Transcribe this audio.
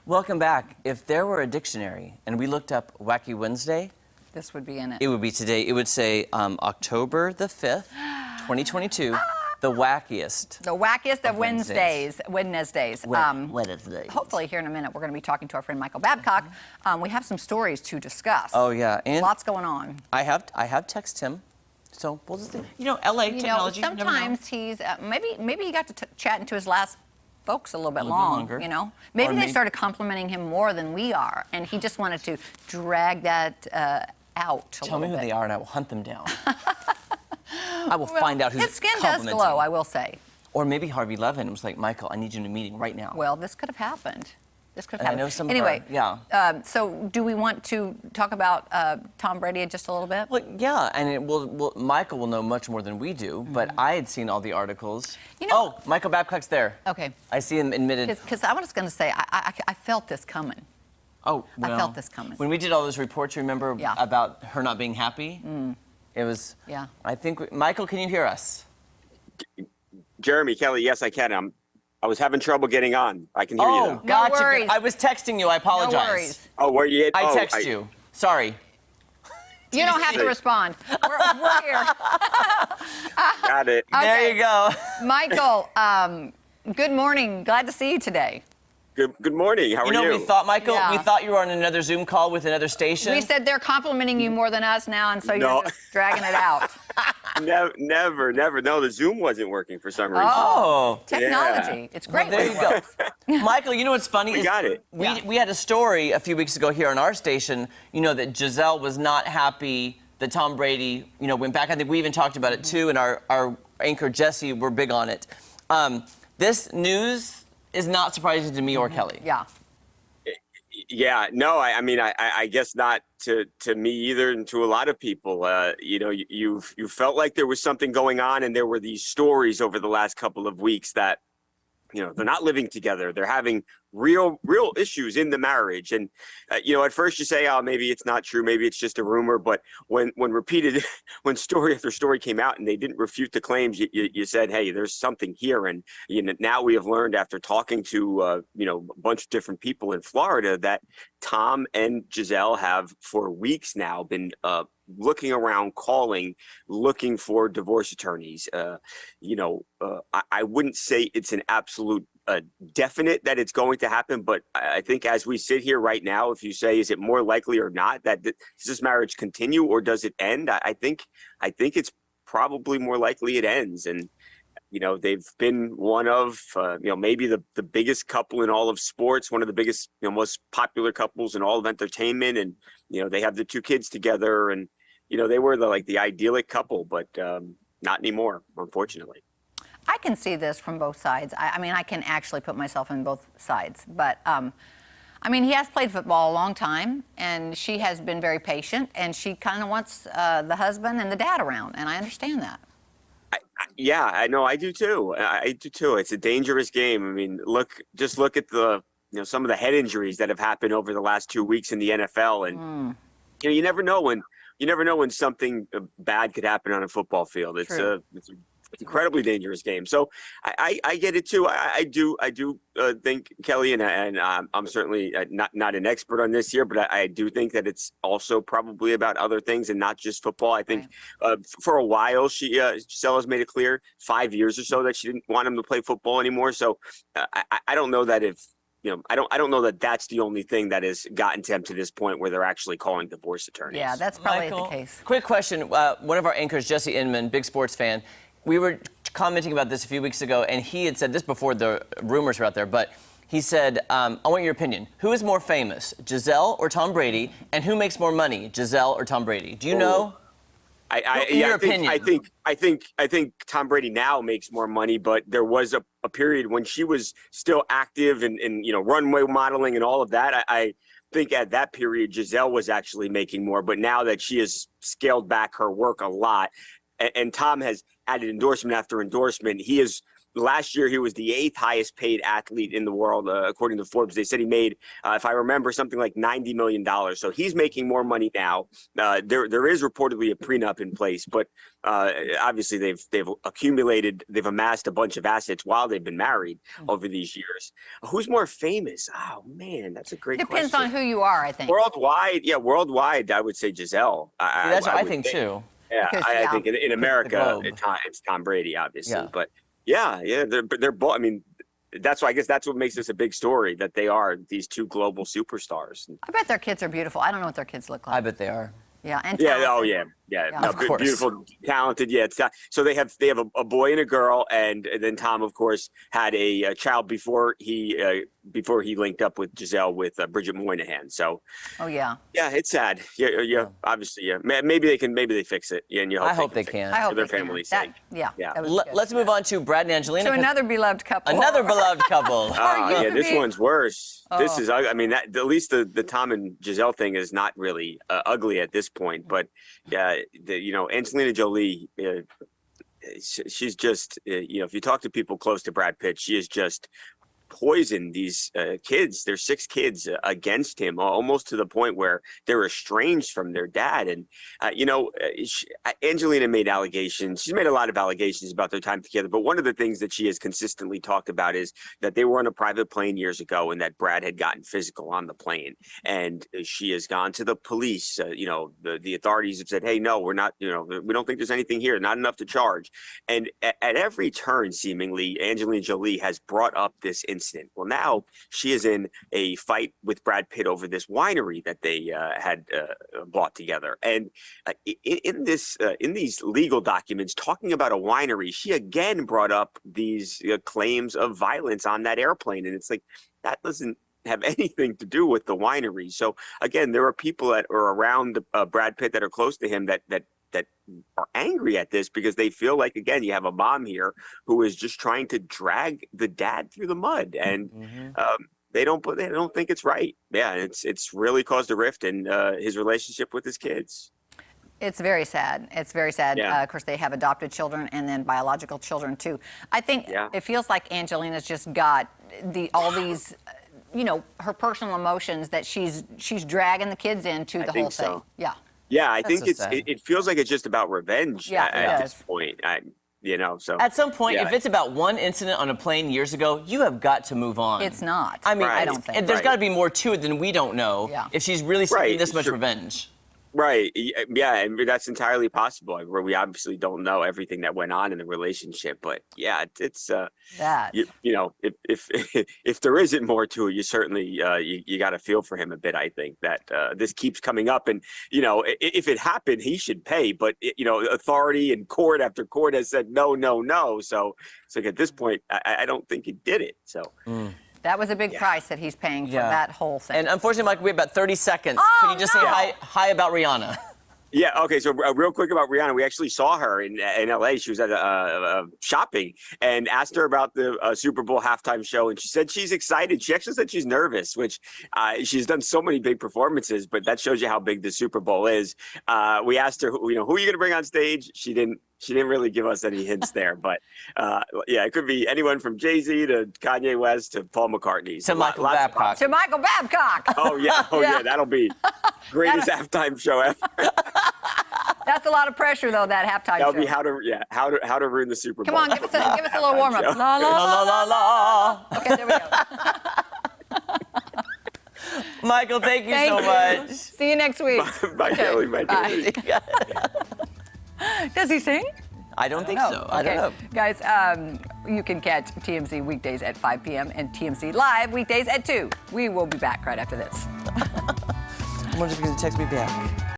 Welcome back. If there were a dictionary and we looked up Wacky Wednesday, this would be in it. It would be today. It would say October the 5th, 2022, the wackiest. The wackiest of Wednesdays. Wednesdays. Wednesdays. Hopefully here in a minute we're going to be talking to our friend Michael Babcock. We have some stories to discuss. Oh, yeah. And lots going on. I have texted him. So we'll just, LA technology. Sometimes he's, maybe he got to chatting to his last folks a little bit longer. Maybe they started complimenting him more than we are, and he just wanted to drag that out a Tell me little who bit. they are, and I will hunt them down. I will find out who's his skin does complimenting glow, him. I will say. Or maybe Harvey Levin was like, Michael, I need you in a meeting right now. Well, this could have happened. This could have I happened. know some anyway, so do we want to talk about Tom Brady just a little bit? Well, yeah, and Michael will know much more than we do, but I had seen all the articles. Oh, Michael Babcock's there. Okay. I see him admitted. Because I was going to say, I felt this coming. Oh, well, I felt this coming. When we did all those reports, remember, about her not being happy? It was, I think, Michael, can you hear us? Jeremy, Kelly, yes, I can. I was having trouble getting on. I can hear you though. Gotcha. No worries. I was texting you. I apologize. No worries. Oh, were you? I text you. Sorry. You don't have to respond. We're here. Got it. Okay. There you go. Michael, good morning. Glad to see you today. Good morning. How are you? We thought, Michael, Yeah. we thought you were on another Zoom call with another station. We said they're complimenting you more than us now, and so No. you're just dragging it out. Never. No, the Zoom wasn't working for some reason. Oh. Technology. It's great. Well, there you go. Michael, you know what's funny? We got it. We had a story a few weeks ago here on our station, that Giselle was not happy that Tom Brady, went back. I think we even talked about it too, and our anchor Jesse were big on it. This news is not surprising to me or Kelly. Yeah. Yeah, no, I guess not to me either, and to a lot of people. You felt like there was something going on, and there were these stories over the last couple of weeks that, they're not living together. They're having real issues in the marriage. And, at first you say, oh, maybe it's not true. Maybe it's just a rumor. But when story after story came out and they didn't refute the claims, you said, hey, there's something here. And, now we have learned after talking to, a bunch of different people in Florida that Tom and Giselle have for weeks now been looking around, looking for divorce attorneys. I wouldldn't say it's an absolute definite that it's going to happen, but I think as we sit here right now, if you say, is it more likely or not that does this marriage continue or does it end? I think it's probably more likely it ends. And, they've been one of, maybe the biggest couple in all of sports, one of the biggest, most popular couples in all of entertainment. And, they have the 2 kids together and, they were the idyllic couple, but not anymore, unfortunately. I can see this from both sides. I can actually put myself in both sides. But, he has played football a long time, and she has been very patient, and she kind of wants the husband and the dad around, and I understand that. I know. I do too. It's a dangerous game. Look at the, some of the head injuries that have happened over the last 2 weeks in the NFL, and you never know when something bad could happen on a football field. It's an incredibly dangerous game. So I get it too. I do think, Kelly, and I'm certainly not an expert on this here, but I do think that it's also probably about other things and not just football. I think for a while Giselle has made it clear, 5 years or so, that she didn't want him to play football anymore. So I don't know that I don't know that that's the only thing that has gotten them to this point where they're actually calling divorce attorneys. Yeah, that's probably Michael, the case. Quick question. One of our anchors, Jesse Inman, big sports fan, we were commenting about this a few weeks ago, and he had said this before the rumors were out there, but he said, I want your opinion. Who is more famous, Giselle or Tom Brady? And who makes more money, Giselle or Tom Brady? Do you know? I think Tom Brady now makes more money, but there was a period when she was still active and runway modeling and all of that. I think at that period, Giselle was actually making more, but now that she has scaled back her work a lot, and Tom has added endorsement after endorsement, he has last year he was the 8th highest paid athlete in the world, according to Forbes. They said he made, if I remember, something like $90 million. So he's making more money now. There is reportedly a prenup in place, but obviously they've amassed a bunch of assets while they've been married over these years. Who's more famous? Oh man, that's a great question. Depends on who you are, I think. Worldwide, I would say Giselle. That's what I would think too. Yeah, Because, I think in America, globe. it's Tom Brady, obviously. Yeah. But they're both. I mean, that's why I guess that's what makes this a big story, that they are these two global superstars. I bet their kids are beautiful. I don't know what their kids look like. I bet they are. Yeah, and Yeah. talented. Oh, yeah. No, of course. beautiful, talented. Yeah. So they have a boy and a girl, and then Tom, of course, had a child before he linked up with Giselle with Bridget Moynihan. So Oh yeah. yeah, it's sad. Yeah. Obviously, yeah. Maybe they fix it. Yeah, and you hope I hope they fix it can. I hope for their they can. family's That- sake. Yeah. Yeah. that was good. Let's move on to Brad and Angelina. To 'cause- another beloved couple. another beloved couple. Oh used yeah, to this be- one's worse. This Oh. is, I mean, at least the Tom and Giselle thing is not really ugly at this point. But yeah, Angelina Jolie, she's just, if you talk to people close to Brad Pitt, she is just poisoned these kids. There's 6 kids against him, almost to the point where they're estranged from their dad. And Angelina made allegations. She's made a lot of allegations about their time together. But one of the things that she has consistently talked about is that they were on a private plane years ago, and that Brad had gotten physical on the plane. And she has gone to the police. The authorities have said, "Hey, no, we're not. We don't think there's anything here. Not enough to charge." And at every turn, seemingly, Angelina Jolie has brought up this incident. Well, now she is in a fight with Brad Pitt over this winery that they had bought together. And in these legal documents talking about a winery, she again brought up these claims of violence on that airplane. And it's like, that doesn't have anything to do with the winery. So again, there are people that are around Brad Pitt that are close to him that are angry at this, because they feel like, again, you have a mom here who is just trying to drag the dad through the mud, and they don't think it's right. Yeah, it's really caused a rift in his relationship with his kids. It's very sad. It's very sad. Yeah. Of course, they have adopted children and then biological children too. I think it feels like Angelina's just got all these, her personal emotions that she's dragging the kids into the whole think thing. so. Yeah. Yeah, I That's think so sad. it feels like it's just about revenge Yeah, it at does. this point. So At some point, yeah. if it's about one incident on a plane years ago, you have got to move on. It's not. I mean, I don't think. there's Right. got to be more to it than we don't know. Yeah. If she's really seeking Right, this much sure. revenge. Right. Yeah, and that's entirely possible. Where we obviously don't know everything that went on in the relationship, but yeah, it's That. if there isn't more to it, you certainly you got to feel for him a bit. I think that this keeps coming up, and if it happened, he should pay. But authority and court after court has said no. So at this point, I don't think he did it. So. That was a big price that he's paying for that whole thing. And unfortunately, Mike, we have about 30 seconds. Oh, Can you just say no. hi about Rihanna? Yeah. Okay. So real quick about Rihanna, we actually saw her in LA. She was at shopping and asked her about the Super Bowl halftime show, and she said she's excited. She actually said she's nervous, which she's done so many big performances, but that shows you how big the Super Bowl is. We asked her, who are you going to bring on stage? She didn't really give us any hints there, but it could be anyone from Jay-Z to Kanye West to Paul McCartney. To So Michael lots of Babcock. To Michael Babcock. Oh yeah, Yeah. that'll be greatest halftime show ever. That's a lot of pressure, though, that halftime That'll show. be how to ruin the Super Bowl. Come on, give us a little warm up. show. La, la, La, la, la, la. Okay, there we go. Michael, thank you Thank so you. much. See you next week. Bye, Kelly. Bye, Bye. Kelly. Does he sing? I don't think No. so. I Okay. don't know. Guys, you can catch TMZ weekdays at 5 p.m. and TMZ Live weekdays at 2. We will be back right after this. I wonder if you're going to text me back.